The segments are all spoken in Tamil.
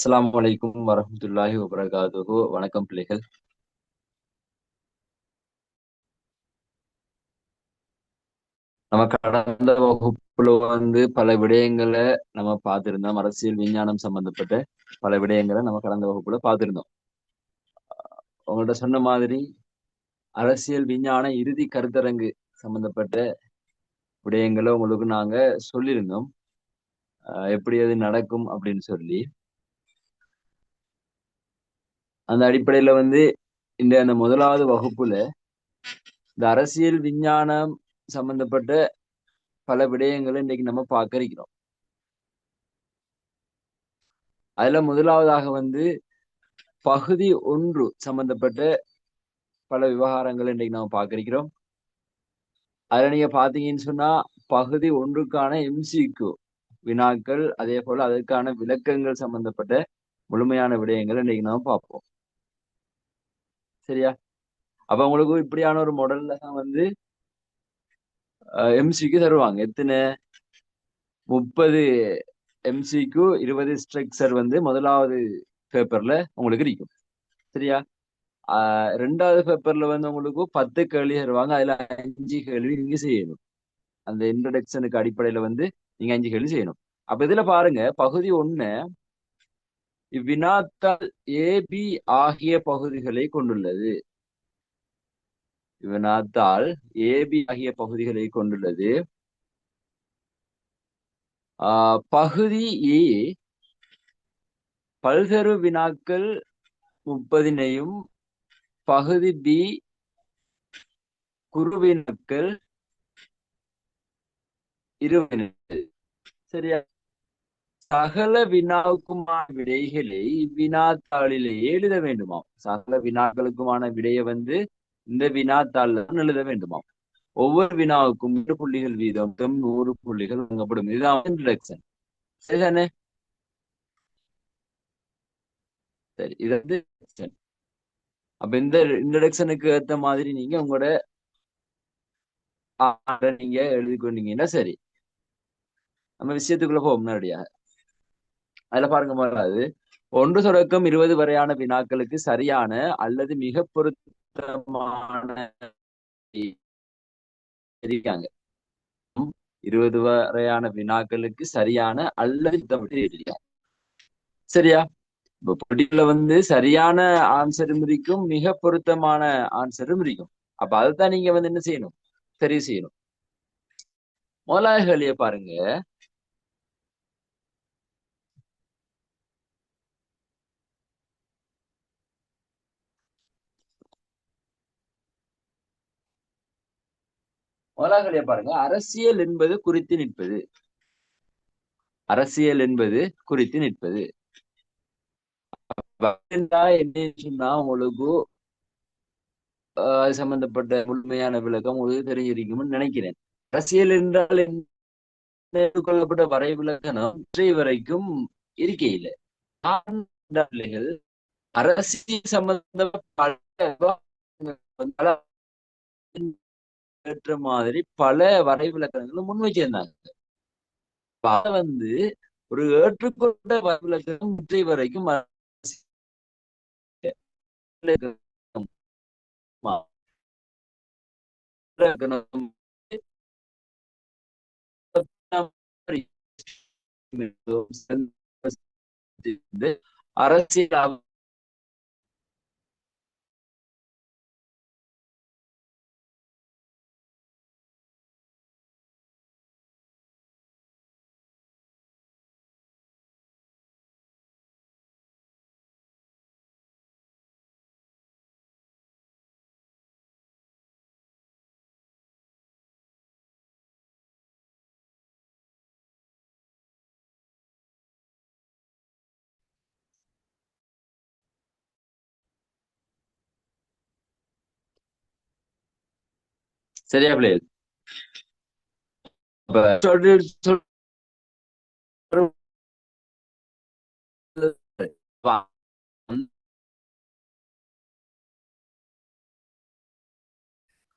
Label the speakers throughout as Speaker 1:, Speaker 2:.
Speaker 1: அஸ்ஸலாமு அலைக்கும் வரஹ்மத்துல்லாஹி வபரகாத்துஹு. வணக்கம் பிள்ளைகள். நம்ம கடந்த வகுப்புல பல விடயங்களை நம்ம பார்த்திருந்தோம். அரசியல் விஞ்ஞானம் சம்பந்தப்பட்ட பல விடயங்களை நம்ம கடந்த வகுப்புல பார்த்திருந்தோம். உங்கள்ட்ட சொன்ன மாதிரி அரசியல் விஞ்ஞான இறுதி கருத்தரங்கு சம்பந்தப்பட்ட விடயங்களை உங்களுக்கு நாங்க சொல்லியிருந்தோம். எப்படி அது நடக்கும் அப்படின்னு சொல்லி அந்த அடிப்படையில இந்த அந்த முதலாவது வகுப்புல இந்த அரசியல் விஞ்ஞானம் சம்பந்தப்பட்ட பல விடயங்களை இன்னைக்கு நம்ம பார்க்க இருக்கிறோம். அதுல முதலாவதாக பகுதி 1 சம்பந்தப்பட்ட பல விவகாரங்களை இன்னைக்கு நாம பார்க்க இருக்கிறோம். அதுல நீங்க பாத்தீங்கன்னு சொன்னா பகுதி 1க்கான MCQ வினாக்கள், அதே போல அதற்கான விளக்கங்கள் சம்பந்தப்பட்ட முழுமையான விடயங்களை இன்னைக்கு நாம பார்ப்போம். சரியா? அப்ப உங்களுக்கு இப்படியான ஒரு மாடல்ல தான் MCQ தருவாங்க. எத்தனை? 30 MCQ, 20 ஸ்ட்ரக்சர் முதலாவது பேப்பர்ல உங்களுக்கு இருக்கும். சரியா? ரெண்டாவது பேப்பர்ல உங்களுக்கு 10 கேள்வி தருவாங்க. அதுல 5 கேள்வி நீங்க செய்யணும். அந்த இன்ட்ரடக்ஷனுக்கு அடிப்படையில நீங்க 5 கேள்வி செய்யணும். அப்ப இதுல பாருங்க, பகுதி 1 இவ்வினாத்தாள் AB ஆகிய பகுதிகளை கொண்டுள்ளது. இவ்வினாத்தாள் AB ஆகிய பகுதிகளை கொண்டுள்ளது. பகுதி A பல்தரு வினாக்கள் 30னையும், பகுதி B குறுவினாக்கள் 20. சரியா? சகல வினாவுக்குமான விடைகளை இவ்வினாத்தாளிலேயே எழுத வேண்டுமாம். சகல வினாக்களுக்குமான விடையை இந்த வினாத்தாள்ல எழுத வேண்டுமாம். ஒவ்வொரு வினாவுக்கும் 2 புள்ளிகள் வீதம் 100 புள்ளிகள் வழங்கப்படும். இதுதான் இன்ட்ரடக்ஷன். சரிதானே? சரி, இது introduction. அப்ப இந்த இன்ட்ரடக்ஷனுக்கு ஏத்த மாதிரி நீங்க உங்களோட நீங்க எழுதி கொண்டீங்கன்னா சரி. நம்ம விஷயத்துக்குள்ள போவோம் முன்னாடியாக. அதுல பாருங்க, அது 1 தொடக்கம் 20 வரையான வினாக்களுக்கு சரியான அல்லது மிக பொருத்தமான இருக்காங்க. 20 வரையான வினாக்களுக்கு சரியான அல்லது சரியா? இப்ப போட்டியில சரியான ஆன்சரும் இருக்கும், மிக பொருத்தமான ஆன்சரும் இருக்கும். அப்ப அதைத்தான் நீங்க என்ன செய்யணும்? தெரிவு செய்யணும். முதலாவது கேள்வியை பாருங்க. முதலாவது கேள்வியை பாருங்க. அரசியல் என்பது குறித்து நிற்பது. அரசியல் என்பது குறித்து நிற்பது. என்ன சொன்னா உங்களுக்கு அது சம்பந்தப்பட்ட முழுமையான விளக்கம் உங்களுக்கு தெரிஞ்சிருக்கும்னு நினைக்கிறேன். அரசியல் என்றால் கொள்ளப்பட்ட வரைவிலக்கணம் இன்றைய வரைக்கும் இருக்கையில் பிள்ளைகள் அரசியல் சம்பந்தப்பட்ட ஏற்ற மாதிரி பல வரைவிலக்கணங்களும் முன் வச்சிருந்தாங்க. ஒரு ஏற்றுக்கொண்ட வரைவிலக்கணம் இன்றைய வரைக்கும் அரசியல் சரியா பிள்ளைகள்?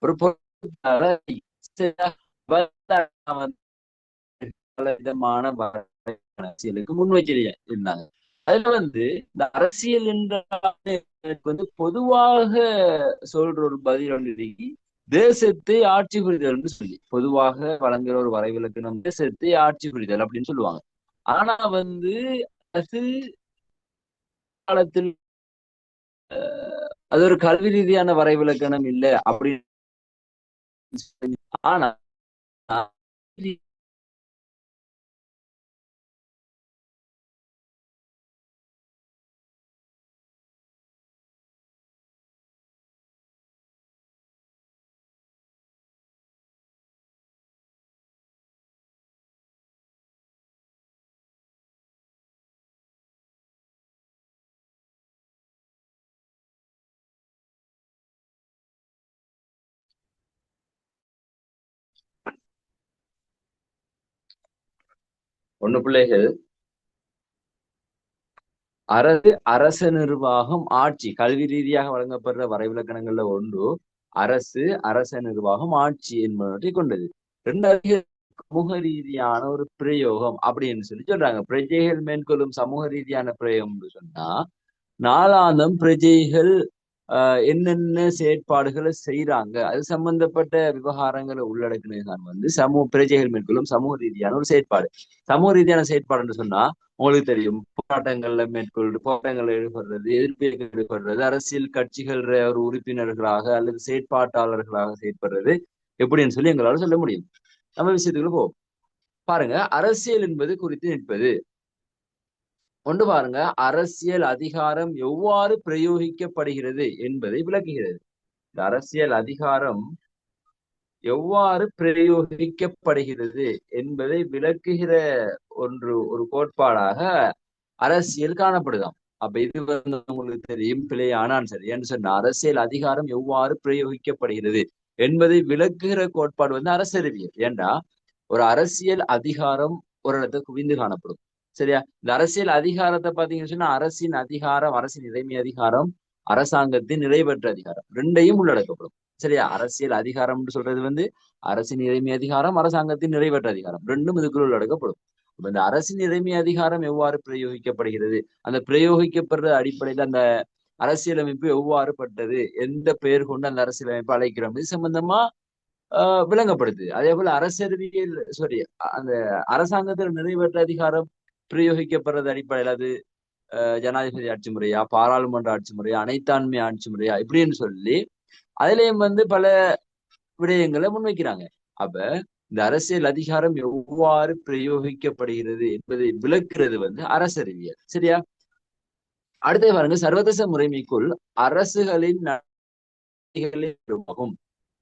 Speaker 1: ஒரு பல விதமான அரசியலுக்கு முன் வச்சிருந்தாங்க. அதுல இந்த அரசியல் என்றால் எனக்கு பொதுவாக சொல்ற ஒரு பதில் இருக்கு. தேசத்தை ஆட்சி புரிதல் சொல்லி பொதுவாக வழங்குற ஒரு வரைவிலக்கணம் தேசத்தை ஆட்சி புரிதல் அப்படின்னு சொல்லுவாங்க. ஆனா அது காலத்தில் அது ஒரு கல்வி ரீதியான வரைவிலக்கணம் இல்லை அப்படின்னு. ஆனா ஒண்ணு பிள்ளைகள் அரச நிர்வாகம் ஆட்சி கல்வி ரீதியாக வழங்கப்படுற வரைவிலக்கணங்கள்ல ஒன்று அரசு அரச நிர்வாகம் ஆட்சி என்பவற்றை கொண்டது. ரெண்டாவது சமூக ரீதியான ஒரு பிரயோகம் அப்படின்னு சொல்றாங்க. பிரஜைகள் மேற்கொள்ளும் சமூக ரீதியான பிரயோகம் சொன்னா நாளாந்தம் பிரஜைகள் என்னென்ன செயற்பாடுகளை செய்யறாங்க அது சம்பந்தப்பட்ட விவகாரங்களை உள்ளடக்கினதுதான் பிரஜைகள் மேற்கொள்ளும் சமூக ரீதியான ஒரு செயற்பாடு. சமூக ரீதியான செயற்பாடுன்னு சொன்னா உங்களுக்கு தெரியும், போராட்டங்கள்ல ஈடுபடுறது, எதிர்ப்பு ஈடுபடுறது, அரசியல் கட்சிகள் ஒரு உறுப்பினர்களாக அல்லது செயற்பாட்டாளர்களாக செயற்படுறது எப்படின்னு சொல்லி எங்களால சொல்ல முடியும். நம்ம விஷயத்துக்குள்ள போவோம். பாருங்க, அரசியல் என்பது குறித்து நிற்பது ஒன்று. பாருங்க, அரசியல் அதிகாரம் எவ்வாறு பிரயோகிக்கப்படுகிறது என்பதை விளக்குகிறது. இந்த அரசியல் அதிகாரம் எவ்வாறு பிரயோகிக்கப்படுகிறது என்பதை விளக்குகிற ஒரு கோட்பாடாக அரசியல் காணப்படுதாம். அப்ப இது உங்களுக்கு தெரியும் பிழையான ஆன்சர். ஏன்னு சொன்னா அரசியல் அதிகாரம் எவ்வாறு பிரயோகிக்கப்படுகிறது என்பதை விளக்குகிற கோட்பாடு அரசியல். ஏண்டா ஒரு அரசியல் அதிகாரம் ஒரு இடத்துல குவிந்து காணப்படும். சரியா? இந்த அரசியல் அதிகாரத்தை பாத்தீங்கன்னு சொன்னா அரசின் அதிகாரம், அரசின் இறைமை அதிகாரம், அரசாங்கத்தின் நிறைவேற்ற அதிகாரம் ரெண்டையும் உள்ளடக்கப்படும். சரியா? அரசியல் அதிகாரம் சொல்றது அரசின் இறைமை அதிகாரம், அரசாங்கத்தின் நிறைவேற்ற அதிகாரம் ரெண்டும் இதுக்குள்ள உள்ளடக்கப்படும். இந்த அரசின் இறைமை அதிகாரம் எவ்வாறு பிரயோகிக்கப்படுகிறது, அந்த பிரயோகிக்கப்படுற அடிப்படையில் அந்த அரசியலமைப்பு எவ்வாறு பட்டது, எந்த பெயர் கொண்டு அந்த அரசியலமைப்பு அழைக்கிறோம், இது சம்பந்தமா விளங்கப்படுது. அதே போல அந்த அரசாங்கத்தில் நிறைவேற்ற அதிகாரம் பிரயோகிக்கப்படுறது அடிப்படையில் அது ஜனாதிபதி ஆட்சி முறையா, பாராளுமன்ற ஆட்சி முறையா, அனைத்தாண்மை ஆட்சி முறையா இப்படின்னு சொல்லி அதுலயும் பல விடயங்களை முன்வைக்கிறாங்க. அப்ப இந்த அரசியல் அதிகாரம் எவ்வாறு பிரயோகிக்கப்படுகிறது என்பதை விளக்குறது அரசறிவியல். சரியா? அடுத்தது பாருங்க, சர்வதேச முறைமைக்குள் அரசுகளின்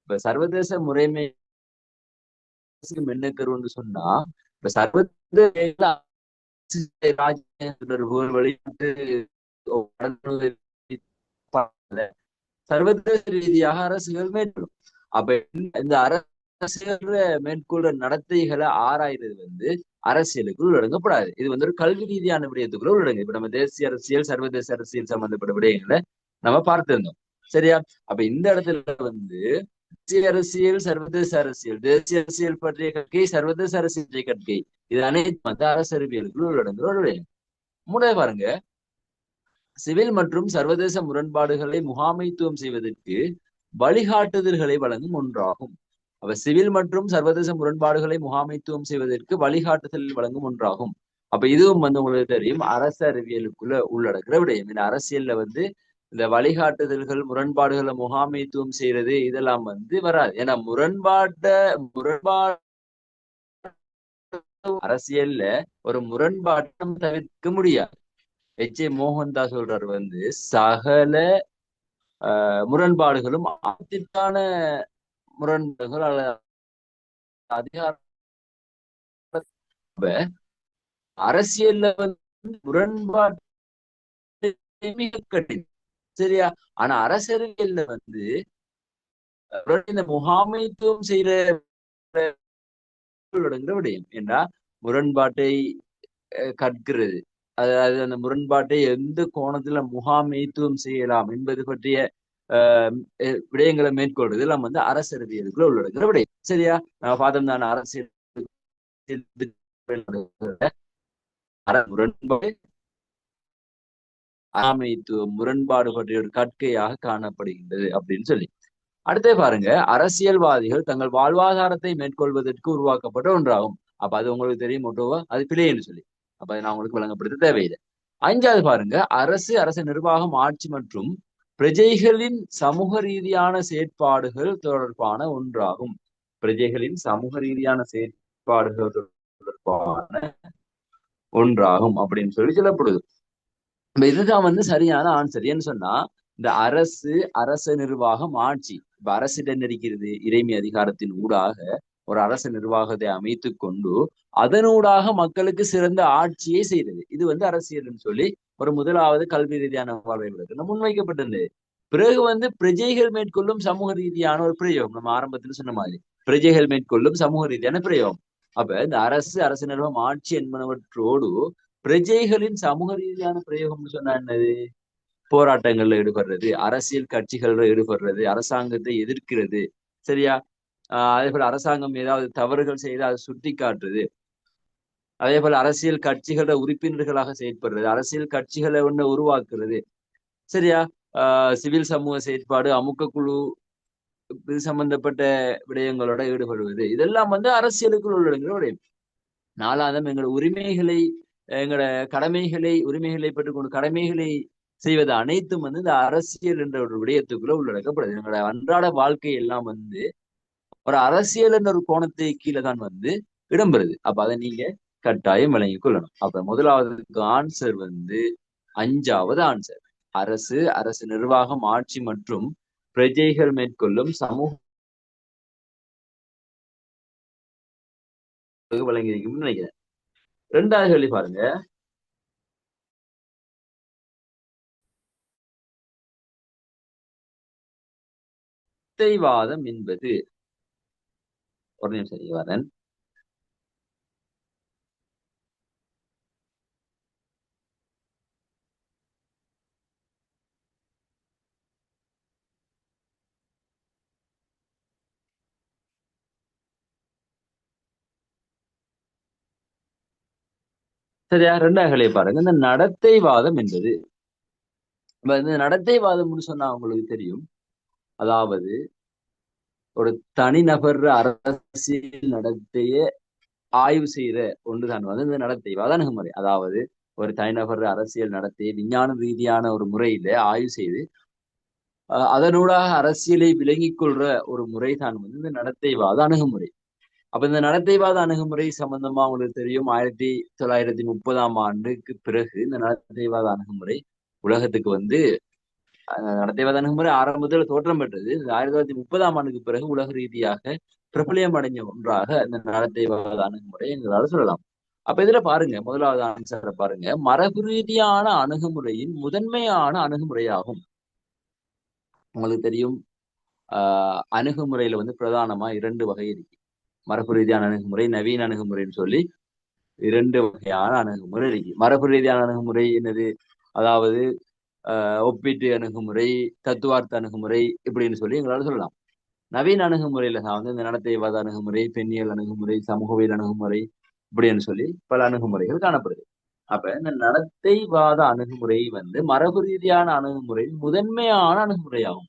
Speaker 1: இப்ப சர்வதேச முறைமை என்ன கருன்னு சொன்னா இப்ப சர்வதேச வெளிநாட்டு சர்வதேச ரீதியாக அரசுகள் மேற்கொள்ளும். அப்ப இந்த அரசுகள் மேற்கொள்ற நடத்தைகளை ஆராய்றது அரசியலுக்குள் உள்ளடங்கப்படாது. இது ஒரு கல்வி ரீதியான விடயத்துக்குள்ள உள்ளடங்கு. இப்ப நம்ம தேசிய அரசியல் சர்வதேச அரசியல் சம்பந்தப்பட்ட விடயங்களை நம்ம பார்த்திருந்தோம். சரியா? அப்ப இந்த இடத்துல தேசிய அரசியல், சர்வதேச அரசியல், தேசிய அரசியல் பற்றிய கற்கை, சர்வதேச அரசியல் பற்றிய கற்கை, இது அனைத்து அரசியலுக்குள் உள்ளடங்குற ஒரு விடயம். மூணாவது பாருங்க, சிவில் மற்றும் சர்வதேச முரண்பாடுகளை முகாமைத்துவம் செய்வதற்கு வழிகாட்டுதல்களை வழங்கும் ஒன்றாகும். அப்ப சிவில் மற்றும் சர்வதேச முரண்பாடுகளை முகாமைத்துவம் செய்வதற்கு வழிகாட்டுதல் வழங்கும் ஒன்றாகும். அப்ப இதுவும் உங்களுக்கு தெரியும் அரச அறிவியலுக்குள்ள உள்ளடக்கிற விடயம். இந்த அரசியல்ல இந்த வழிகாட்டுதல்கள், முரண்பாடுகளை முகாமைத்துவம் செய்யறது இதெல்லாம் வராது. ஏன்னா முரண்பாடு அரசியல்ல ஒரு முரண்பாட்டம் தவிர்க்க முடியாது. H.A. மோகன்தாஸ் சொல்றாரு சகல முரண்பாடுகளும் ஆத்திற்கான முரண்பாடுகள் அதிகார அரசியல்ல முரண்பாடு மிக கடினம். சரியா? ஆனா அரசியல்ல இந்த முகாமைத்துவம் செய்யற விடயம் என்றா முரண்பாட்டை கற்கிறது, அதாவது அந்த முரண்பாட்டை எந்த கோணத்துல முகாமைத்துவம் செய்யலாம் என்பது பற்றிய விடயங்களை மேற்கொள்றது எல்லாம் அரசியலுக்குள்ள உள்ளடக்கிற விடயம். சரியா? நம்ம பார்த்தோம் தானே அரசியல் முரண்பாடு ஆமைத்துவம் முரண்பாடு பற்றிய ஒரு கற்கையாக காணப்படுகின்றது அப்படின்னு சொல்லி. அடுத்தே பாருங்க, அரசியல்வாதிகள் தங்கள் வாழ்வாதாரத்தை மேற்கொள்வதற்கு உருவாக்கப்பட்ட ஒன்றாகும். அப்ப அது உங்களுக்கு தெரியும் மொட்டோவா, அது பிழைன்னு சொல்லி. அப்ப அதை நான் உங்களுக்கு விளங்கப்படுத்த தேவையில்லை. அஞ்சாவது பாருங்க, அரசு நிர்வாகம் ஆட்சி மற்றும் பிரஜைகளின் சமூக ரீதியான செயற்பாடுகள் தொடர்பான ஒன்றாகும். பிரஜைகளின் சமூக ரீதியான செயற்பாடுகள் தொடர்பான ஒன்றாகும் அப்படின்னு சொல்லி சொல்லப்படுது. இதுதான் சரியான ஆன்சர். ஏன்னு சொன்னா, இந்த அரச நிர்வாகம் ஆட்சி. இப்ப அரசிடம் இருக்கிறது இறைமை அதிகாரத்தின் ஊடாக ஒரு அரச நிர்வாகத்தை அமைத்து கொண்டு அதனூடாக மக்களுக்கு சிறந்த ஆட்சியை செய்தது. இது அரசியல்னு சொல்லி ஒரு முதலாவது கல்வி ரீதியான வாழ்வை முன்வைக்கப்பட்டது. பிறகு பிரஜைகள் மேற்கொள்ளும் சமூக ரீதியான ஒரு பிரயோகம். நம்ம ஆரம்பத்துல சொன்ன மாதிரி பிரஜைகள் மேற்கொள்ளும் சமூக ரீதியான பிரயோகம். அப்ப இந்த அரசு நிர்வாகம் ஆட்சி என்பனவற்றோடு பிரஜைகளின் சமூக ரீதியான பிரயோகம்னு சொன்னா என்னது? போராட்டங்கள்ல ஈடுபடுறது, அரசியல் கட்சிகள்ல ஈடுபடுறது, அரசாங்கத்தை எதிர்க்கிறது. சரியா? அதே போல அரசாங்கம் ஏதாவது தவறுகள் செய்து அதை சுட்டி காட்டுறது. அதே போல அரசியல் கட்சிகள உறுப்பினர்களாக செயற்படுறது, அரசியல் கட்சிகளை உருவாக்குறது. சரியா? சிவில் சமூக செயற்பாடு, அமுக்க குழு இது சம்பந்தப்பட்ட விடயங்களோட ஈடுபடுவது. இதெல்லாம் அரசியலுக்குள் உள்ளடங்கிற விடயம். நாலாவது எங்களோட உரிமைகளை எங்களோட உரிமைகளை பெற்றுக்கொண்டு கடமைகளை செய்வது அனைத்தும் இந்த அரசியல் என்ற ஒரு விடயத்துக்குள்ள உள்ளடக்கப்படுது. எங்களோட அன்றாட வாழ்க்கை எல்லாம் ஒரு அரசியல் என்ற ஒரு கோணத்தை கீழே தான் இடம்பெறுது. அப்ப அதை நீங்க கட்டாயம் விளங்கிக் கொள்ளணும். அப்ப முதலாவதுக்கு ஆன்சர் அஞ்சாவது ஆன்சர். அரசு நிர்வாகம் ஆட்சி மற்றும் பிரஜைகள் மேற்கொள்ளும் சமூக வழங்கியிருக்கும் நினைக்கிறேன். ரெண்டாவது கேள்வி பாருங்க. நடத்தைவாதம் என்பது, ஒரு நிமிஷம் வரேன். சரியா? ரெண்டாவது கேள்வி பாருங்க. இந்த நடத்தைவாதம் என்பது, இந்த நடத்தைவாதம்னு சொன்னா உங்களுக்கு தெரியும். அதாவது ஒரு தனிநபர் அரசியல் நடத்தைய ஆய்வு செய்யற ஒன்றுதான் இந்த நடத்தைவாத அணுகுமுறை. அதாவது ஒரு தனிநபர் அரசியல் நடத்தையை விஞ்ஞான ரீதியான ஒரு முறையில ஆய்வு செய்து அதனூடாக அரசியலை விளங்கிக் கொள்ற ஒரு முறைதான் இந்த நடத்தைவாத அணுகுமுறை. அப்ப இந்த நடத்தைவாத அணுகுமுறை சம்பந்தமா உங்களுக்கு தெரியும், 1930ஆம் ஆண்டுக்கு பிறகு இந்த நடத்தைவாத அணுகுமுறை உலகத்துக்கு நடத்தைவாத அணுகுமுறை ஆரம்பத்தில் தோற்றம் பெற்றது. 1930ஆம் ஆண்டுக்கு பிறகு உலக ரீதியாக பிரபலியம் அடைஞ்ச ஒன்றாக இந்த நடத்தைவாத அணுகுமுறை எங்களால சொல்லலாம். அப்ப இதுல பாருங்க, முதலாவது ஆன்சரை பாருங்க. மரபு ரீதியான அணுகுமுறையின் முதன்மையான அணுகுமுறையாகும். உங்களுக்கு தெரியும், அணுகுமுறையில பிரதானமா 2 வகை இருக்கு. மரபு ரீதியான அணுகுமுறை, நவீன அணுகுமுறைன்னு சொல்லி 2 வகையான அணுகுமுறை இருக்கு. மரபு ரீதியான அணுகுமுறை என்னது? அதாவது ஒப்பீட்டு அணுகுமுறை, தத்துவார்த்த அணுகுமுறை இப்படின்னு சொல்லி எங்களால சொல்லலாம். நவீன அணுகுமுறையில தான் இந்த நடத்தைவாத அணுகுமுறை, பெண்ணியல் அணுகுமுறை, சமூகவியல் அணுகுமுறை இப்படின்னு சொல்லி பல அணுகுமுறைகள் காணப்படுது. அப்ப இந்த நடத்தைவாத அணுகுமுறை மரபு ரீதியான அணுகுமுறை முதன்மையான அணுகுமுறையாகும்.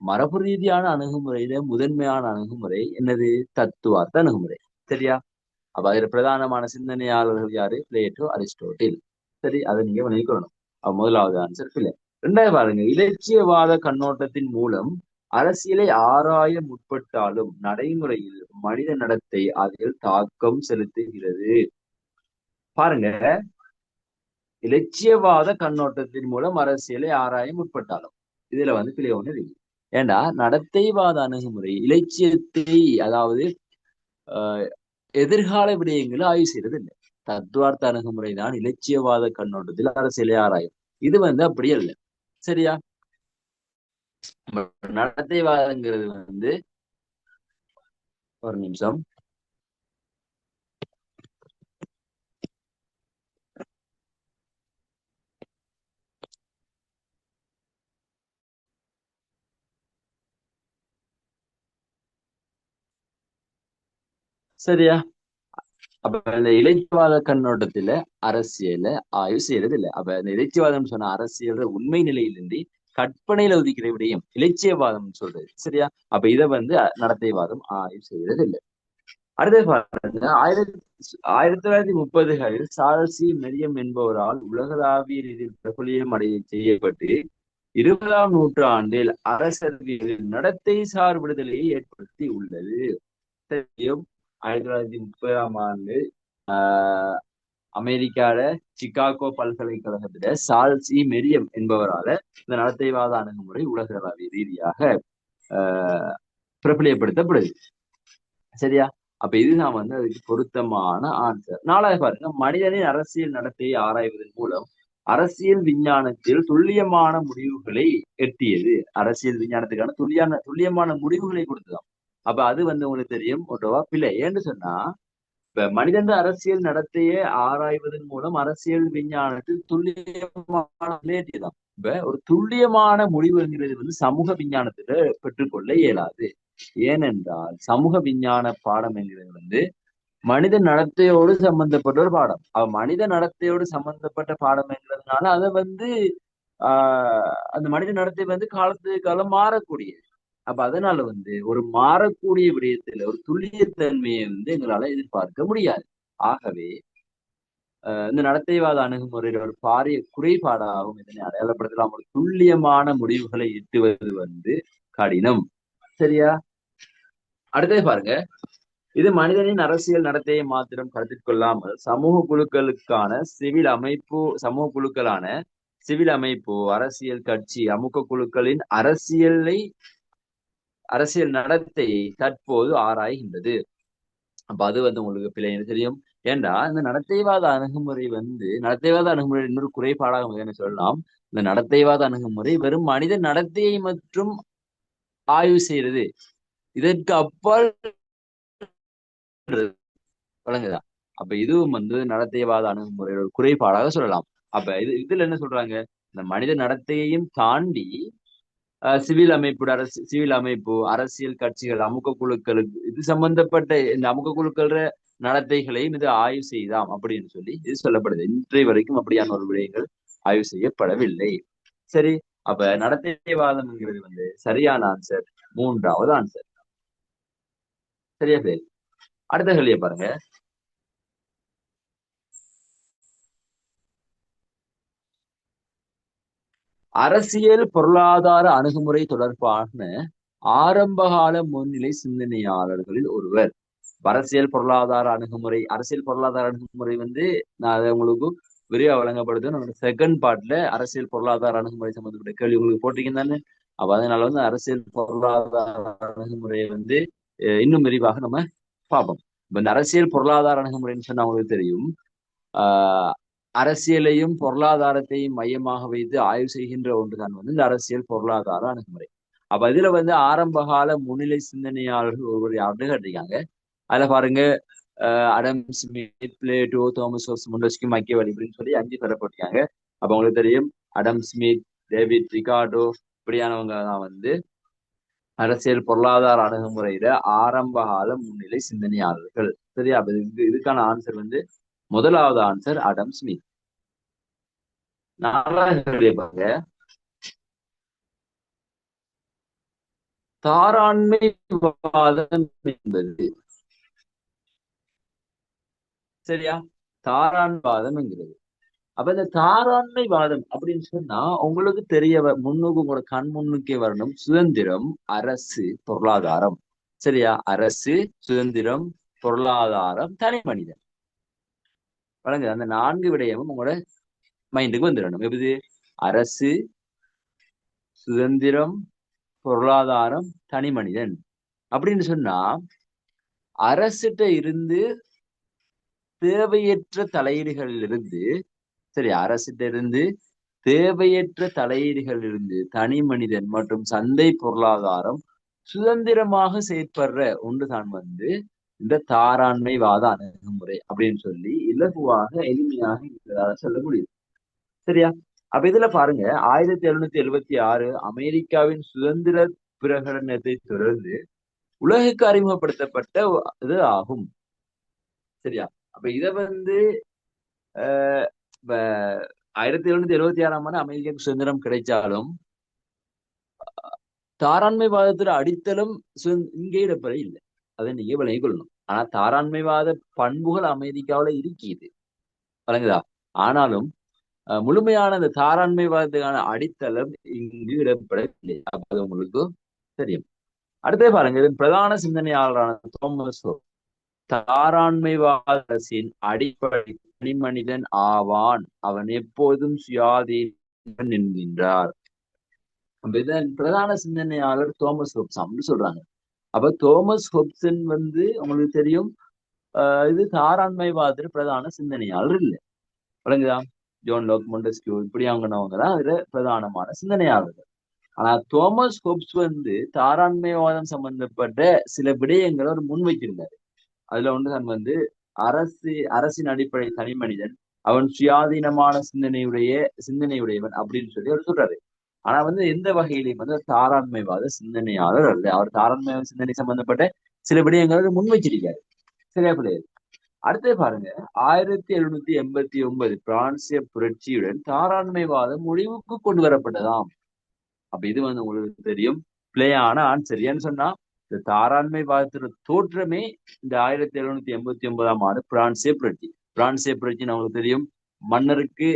Speaker 1: மரபு ரீதியான அணுகுமுறையில முதன்மையான அணுகுமுறை என்னது? தத்துவார்த்த அணுகுமுறை. சரியா? அப்ப அதுல பிரதானமான சிந்தனையாளர்கள் யாரு? Plato, Aristotle. சரி, அதை நீங்க விளங்கிக்கொள்ளணும். முதலாவது ஆன்சர் பிள்ளை. ரெண்டாவது பாருங்க, இலட்சியவாத கண்ணோட்டத்தின் மூலம் அரசியலை ஆராய முற்பட்டாலும் நடைமுறையில் மனித நடத்தை அதில் தாக்கம் செலுத்துகிறது. பாருங்க, இலட்சியவாத கண்ணோட்டத்தின் மூலம் அரசியலை ஆராய முற்பட்டாலும் இதுல பிள்ளை ஒண்ணு இருக்கு. ஏண்டா நடத்தைவாத அணுகுமுறை இலட்சியத்தை, அதாவது எதிர்கால விடயங்களை ஆய்வு செய்யறது இல்லை. தத்துவார்த்த அணுகுமுறை தான் இலட்சியவாத கண்ணோட்டத்தில் அரசியலை ஆராயும். இது அப்படி அல்ல. சரியா? நடத்தைவாதங்கிறது ஒரு நிமிஷம். சரியா? அப்ப இந்த இலைச்சிவாத கண்ணோட்டத்துல அரசியல ஆய்வு செய்யறது இல்லை. அப்ப இந்த இலைச்சிவாதம் சொன்ன அரசியல் உண்மை நிலையிலின்றி கற்பனையில உதிக்கிற விடயம் இலட்சியவாதம் சொல்றது. சரியா? அப்ப இதை நடத்தைவாதம் ஆய்வு செய்யறது இல்லை. அடுத்த பாருங்க, 1930களில் சார்ல்ஸ் மெரியம் என்பவரால் உலகளாவிய ரீதியில் பிரபலியம் அடைய செய்யப்பட்டு 20ஆம் நூற்றாண்டில் அரசியல் நடத்தை சார் விடுதலையை ஏற்படுத்தி உள்ளது. தெரியும், 1930ஆம் ஆண்டு ஆஹ் அமெரிக்கால சிகாகோ பல்கலைக்கழகத்துல சார்ல்ஸ் மெரியம் என்பவரால இந்த நடத்தைவாத அணுகுமுறை உலகளாவிய ரீதியாக பிரபலியப்படுத்தப்படுது. சரியா? அப்ப இதுதான் அதுக்கு பொருத்தமான ஆன்சர். நாலாவது பாருங்க, மனிதனின் அரசியல் நடத்தையை ஆராய்வதன் மூலம் அரசியல் விஞ்ஞானத்தில் துல்லியமான முடிவுகளை எட்டியது. அரசியல் விஞ்ஞானத்துக்கான துல்லியமான முடிவுகளை கொடுத்ததாம். அப்ப அது உங்களுக்கு தெரியும் ஓட்டோவா பிள்ளை. ஏன்னு சொன்னா, இப்ப மனிதன் அரசியல் நடத்தையை ஆராய்வதன் மூலம் அரசியல் விஞ்ஞானத்தில் துல்லியமான எட்டியதாம். இப்ப ஒரு துல்லியமான முடிவுங்கிறது சமூக விஞ்ஞானத்துல பெற்றுக்கொள்ள இயலாது. ஏனென்றால் சமூக விஞ்ஞான பாடம் என்கிறது மனித நடத்தையோடு சம்பந்தப்பட்ட ஒரு பாடம். மனித நடத்தையோடு சம்பந்தப்பட்ட பாடம் என்கிறதுனால அதை அந்த மனித நடத்தை காலத்துக்கு காலம் மாறக்கூடியது. அப்ப அதனால ஒரு மாறக்கூடிய விடயத்துல ஒரு துல்லியத்தன்மையை எங்களால எதிர்பார்க்க முடியாது. ஆகவே இந்த நடத்தைவாத அணுகுமுறையில ஒரு பாரிய குறைபாடாகவும் இதனை அடையாளப்படுத்தலாம். ஒரு துல்லியமான முடிவுகளை எட்டுவது கடினம். சரியா? அடுத்தது பாருங்க, இது மனிதனின் அரசியல் நடத்தையை மாத்திரம் கருத்தில் கொள்ளாமல் சமூக குழுக்களான சிவில் அமைப்பு, அரசியல் கட்சி, அமுக குழுக்களின் அரசியல் நடத்தையை தற்போது ஆராய்கின்றது. அப்ப அது உங்களுக்கு பிழை தெரியும். ஏண்டா இந்த நடத்தைவாத அணுகுமுறை இன்னொரு குறைபாடாக என்ன சொல்லலாம், இந்த நடத்தைவாத அணுகுமுறை வெறும் மனித நடத்தையை மற்றும் ஆய்வு செய்யறது. இதற்கு அப்பால் வழங்குதா? அப்ப இதுவும் நடத்தைவாத அணுகுமுறையோட குறைபாடாக சொல்லலாம். அப்ப இதுல என்ன சொல்றாங்க, இந்த மனித நடத்தையையும் தாண்டி சிவில் அமைப்பு, அரசியல் கட்சிகள், அமுக குழுக்களுக்கு இது சம்பந்தப்பட்ட இந்த அமுக குழுக்கள் நடத்தைகளையும் இது ஆய்வு செய்தாம் அப்படின்னு சொல்லி இது சொல்லப்படுது. இன்றைய வரைக்கும் அப்படியான ஒரு விடயங்கள் ஆய்வு செய்யப்படவில்லை. சரி, அப்ப நடத்தைவாதம்ங்கிறது சரியான ஆன்சர், மூன்றாவது ஆன்சர். சரியா பேர்? அடுத்த கேள்வியை பாருங்க. அரசியல் பொருளாதார அணுகுமுறை தொடர்பான ஆரம்பகால முன்னிலை சிந்தனையாளர்களில் ஒருவர். அரசியல் பொருளாதார அணுகுமுறை நான் அதை உங்களுக்கு விரிவா வழங்கப்படுது. செகண்ட் பார்ட்ல அரசியல் பொருளாதார அணுகுமுறை சம்பந்தப்பட்ட கேள்வி உங்களுக்கு போட்டிருக்கீங்க தானே. அப்ப அதனால அரசியல் பொருளாதார அணுகுமுறையை இன்னும் விரிவாக நம்ம பார்ப்போம். இப்ப இந்த அரசியல் பொருளாதார அணுகுமுறைன்னு சொன்னா உங்களுக்கு தெரியும், அரசியலையும் பொருளாதாரத்தையும் மையமாக வைத்து ஆய்வு செய்கின்ற ஒன்றுதான் இந்த அரசியல் பொருளாதார அணுகுமுறை. அப்ப இதுல ஆரம்பகால முன்னிலை சிந்தனையாளர்கள் ஒருவர் யாருன்னு கேட்டிருக்காங்க. அதுல பாருங்க, அடம் ஸ்மித், பிளேட்டோ, தாமஸ் ஹோப்ஸ், மொண்டெஸ்க்யூ, மக்கியவெல்லி இப்படின்னு சொல்லி 5 பெறப்பட்டிருக்காங்க. அப்ப உங்களுக்கு தெரியும், அடம் ஸ்மித், டேவிட் ரிகார்டோ இப்படியானவங்க தான் அரசியல் பொருளாதார அணுகுமுறையில ஆரம்பகால முன்னிலை சிந்தனையாளர்கள். சரியா? இதுக்கான ஆன்சர் முதலாவது ஆன்சர் அடம் ஸ்மித். பாருங்க, தாராண்மைவாதம் என்பது சரியா? தாராண்மைவாதம்ங்கிறது. அப்ப இந்த தாராண்மைவாதம் அப்படின்னு சொன்னா உங்களுக்கு உங்களோட கண் முன்னுக்கே வரணும், சுதந்திரம், அரசு, பொருளாதாரம். சரியா? அரசு, சுதந்திரம், பொருளாதாரம், தனி மனிதன். வழங்க அந்த 4 விடயமும் உங்களோட மைண்டுக்கு வந்துடணும். எப்படி? அரசு, சுதந்திரம், பொருளாதாரம், தனி மனிதன் அப்படின்னு சொன்னா அரசிட்ட இருந்து தேவையற்ற தலையீடுகளில் இருந்து அரசிட்ட இருந்து தேவையற்ற தலையீடுகளில் இருந்து தனி மனிதன் மற்றும் சந்தை பொருளாதாரம் சுதந்திரமாக செயற்படுற ஒன்றுதான் இந்த தாராண்மைவாத அணுகுமுறை அப்படின்னு சொல்லி இலகுவாக எளிமையாக சொல்ல முடியும். சரியா? அப்ப இதுல பாருங்க, 1776 அமெரிக்காவின் சுதந்திர பிரகடனத்தை தொடர்ந்து உலகுக்கு அறிமுகப்படுத்தப்பட்ட இது ஆகும். சரியா? அப்ப இத வந்து அஹ் இப்ப 1776 அமெரிக்காவுக்கு சுதந்திரம் கிடைச்சாலும் தாராண்மைவாதத்துல அடித்தளம் இங்கே இடப்பெற இல்லை. அதை நீங்க விளங்கிக் கொள்ளணும். ஆனா தாராண்மைவாத பண்புகள் அமெரிக்காவில இருக்குது, வழங்குதா? ஆனாலும் முழுமையான அந்த தாராண்மைவாதத்துக்கான அடித்தளம் இங்கு இடப்படவில்லை. அது உங்களுக்கு தெரியும். அடுத்தே பாருங்க, இதன் பிரதான சிந்தனையாளரான தோமஸ் ஹோப் தாராண்மைவாத அரசின் அடிப்படை தனி மனிதன் ஆவான், அவன் எப்போதும் சுயாதீனன் என்கின்றார். இதன் பிரதான சிந்தனையாளர் தோமஸ் ஹோப்ஸ் அப்படின்னு சொல்றாங்க. அப்ப தோமஸ் ஹோப்சன் வந்து உங்களுக்கு தெரியும், இது தாராண்மைவாத பிரதான சிந்தனையாளர் இல்லை, விளங்குதா? ஜோன் லோக், மொண்டஸ்கியூ இப்படி அவங்கனவங்க தான் அதுல பிரதானமான சிந்தனையாளர்கள். ஆனா தோமஸ் ஹோப்ஸ் வந்து தாராண்மைவாதம் சம்பந்தப்பட்ட சில விடயங்களை ஒரு முன்வைச்சிருந்தாரு. அதுல ஒன்று தான் வந்து அரசின் அடிப்படை தனி மனிதன், அவன் சுயாதீனமான சிந்தனையுடையவன் அப்படின்னு சொல்லி அவர் சொல்றாரு. ஆனா வந்து எந்த வகையிலையும் வந்து தாராண்மைவாத சிந்தனையாளர் அல்ல. அவர் தாராண்மைவாத சிந்தனை சம்பந்தப்பட்ட சில விடயங்களை முன்வைச்சிருக்காரு. சரியா பிள்ளைகள்? அடுத்தே பாருங்க, 1789 பிரான்சிய புரட்சியுடன் தாராண்மைவாதம் முடிவுக்கு கொண்டு வரப்பட்டதாம். அப்ப இது வந்து உங்களுக்கு தெரியும் பிள்ளையான ஆன்சர். ஏன்னு சொன்னா இந்த தாராண்மைவாதத்தோட தோற்றமே இந்த 1789 பிரான்சிய புரட்சி. பிரான்சிய புரட்சி நம்மளுக்கு தெரியும், மன்னருக்கு,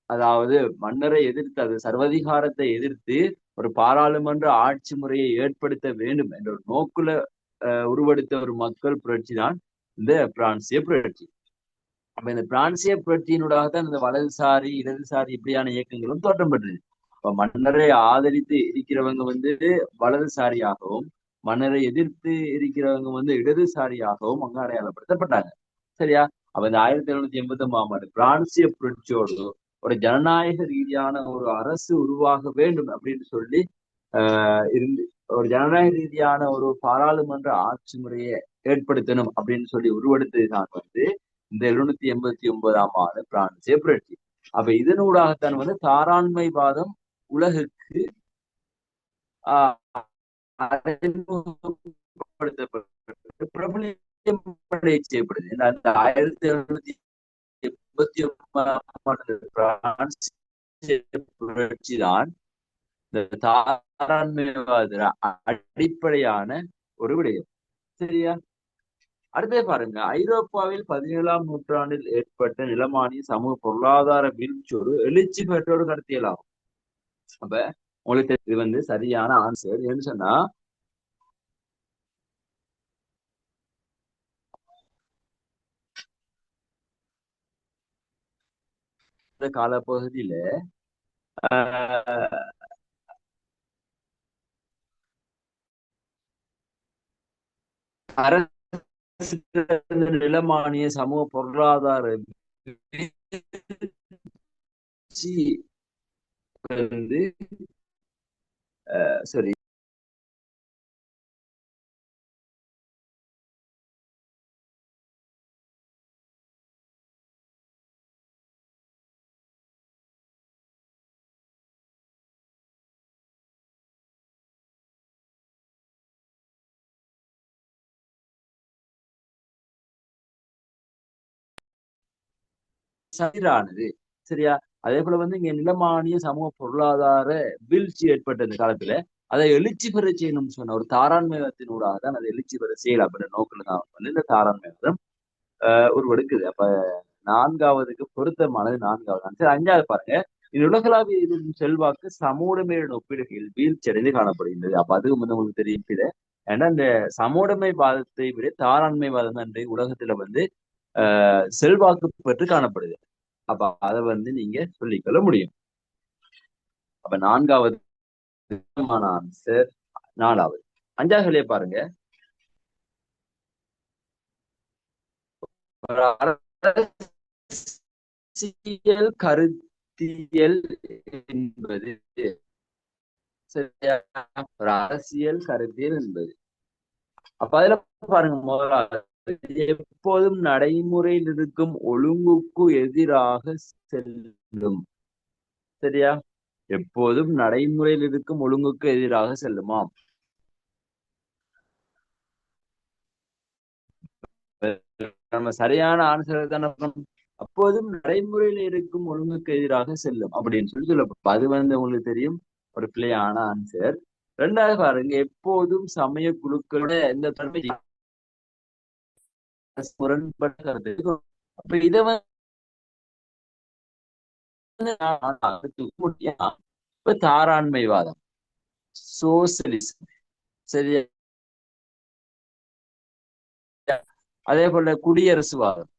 Speaker 1: அதாவது மன்னரை எதிர்த்து, அது சர்வதிகாரத்தை எதிர்த்து ஒரு பாராளுமன்ற ஆட்சி முறையை ஏற்படுத்த வேண்டும் என்ற ஒரு நோக்குல உருவெடுத்த ஒரு மக்கள் புரட்சி தான் இந்த பிரான்சிய புரட்சி. அப்ப இந்த பிரான்சிய புரட்சியினூடாகத்தான் இந்த வலதுசாரி இடதுசாரி இப்படியான இயக்கங்களும் தோற்றம் பெற்றது. இப்ப மன்னரை ஆதரித்து இருக்கிறவங்க வந்து வலதுசாரியாகவும், மன்னரை எதிர்த்து இருக்கிறவங்க வந்து இடதுசாரியாகவும் அங்க அடையாளப்படுத்தப்பட்டாங்க. சரியா? அப்ப இந்த 1789 பிரான்சிய புரட்சியோடு ஒரு ஜனநாயக ரீதியான ஒரு அரசு உருவாக வேண்டும் அப்படின்னு சொல்லி இருந்து, ஒரு ஜனநாயக ரீதியான ஒரு பாராளுமன்ற ஆட்சி முறையை ஏற்படுத்தணும் அப்படின்னு சொல்லி உருவெடுத்ததுதான் வந்து இந்த 1789 பிரான்சிய புரட்சி. அப்ப இதனூடாகத்தான் வந்து தாராண்மைவாதம் உலகுக்கு அறிமுகப்படுத்தப்பட்டு பிரபலியமடைய செய்யப்படுது. அந்த 1789 பிரான்சிய புரட்சி தான் இந்த தாராண்மைவாத அடிப்படையான ஒரு விடயம். சரியா? அடுத்தே பாருங்க, ஐரோப்பாவில் 17ஆம் நூற்றாண்டில் ஏற்பட்ட நிலமானிய சமூக பொருளாதார வீழ்ச்சி ஒரு எழுச்சி பெற்ற ஒரு கருத்தியலாகும். அப்ப உங்களுக்கு இது வந்து சரியான ஆன்சர். என்ன சொன்னா இந்த காலப்பகுதியில அரசு நிலமானிய சமூக பொருளாதார வீழ்ச்சி வந்து சரி சீரானது. சரியா? அதே போல வந்து இங்க நிலமானிய சமூக பொருளாதார வீழ்ச்சி ஏற்பட்ட இந்த காலத்துல அதை எழுச்சி பெற செய்யணும்னு சொன்ன ஒரு தாராண்மையத்தினூடாக தான் அதை எழுச்சி பெற செய்யலாம் அப்படின்ற நோக்கில் தான் வந்து இந்த தாராண்மையம் உருவெடுக்குது. அப்ப நான்காவதுக்கு பொருத்தமானது நான்காவது. சரி, அஞ்சாவது பாருங்க, இது உலகளாவிய எதிர்க்கும் செல்வாக்கு சமூடமையுடன் ஒப்பிடுகையில் வீழ்ச்சி அடைந்து காணப்படுகின்றது. அப்ப அதுவும் வந்து உங்களுக்கு தெரியும் இது. ஏன்னா இந்த சமூடமை வாதத்தை விட தாராண்மை வாதம் தான் இன்றைய உலகத்துல வந்து செல்வாக்கு பெற்று காணப்படுது. அப்ப அதை வந்து நீங்க சொல்லிக்கொள்ள முடியும். அப்ப நான்காவது ஆன்சர் நாலாவது. அஞ்சாவதுலயே பாருங்க, அரசியல் கருத்தியல் என்பது, சரியா, ஒரு அரசியல் கருத்தியல் என்பது. அப்ப அதுல பாருங்க, முதலாவது எப்போதும் நடைமுறையில் இருக்கும் ஒழுங்குக்கு எதிராக செல்லும். சரியா? எப்போதும் நடைமுறையில் இருக்கும் ஒழுங்குக்கு எதிராக செல்லுமாம். நம்ம சரியான ஆன்சர் தானே அப்போதும் நடைமுறையில இருக்கும் ஒழுங்குக்கு எதிராக செல்லும் அப்படின்னு சொல்லப்படும். அது உங்களுக்கு தெரியும் ஒரு பிழையான ஆன்சர். ரெண்டாவது பாருங்க, எப்போதும் சமய குழுக்களோட எந்த தன்மை முரண்பட்ட கருத்து இருக்கும். அப்ப இதை இப்ப தாராண்மைவாதம், சோசியலிசம், சரியா, அதே போல குடியரசுவாதம்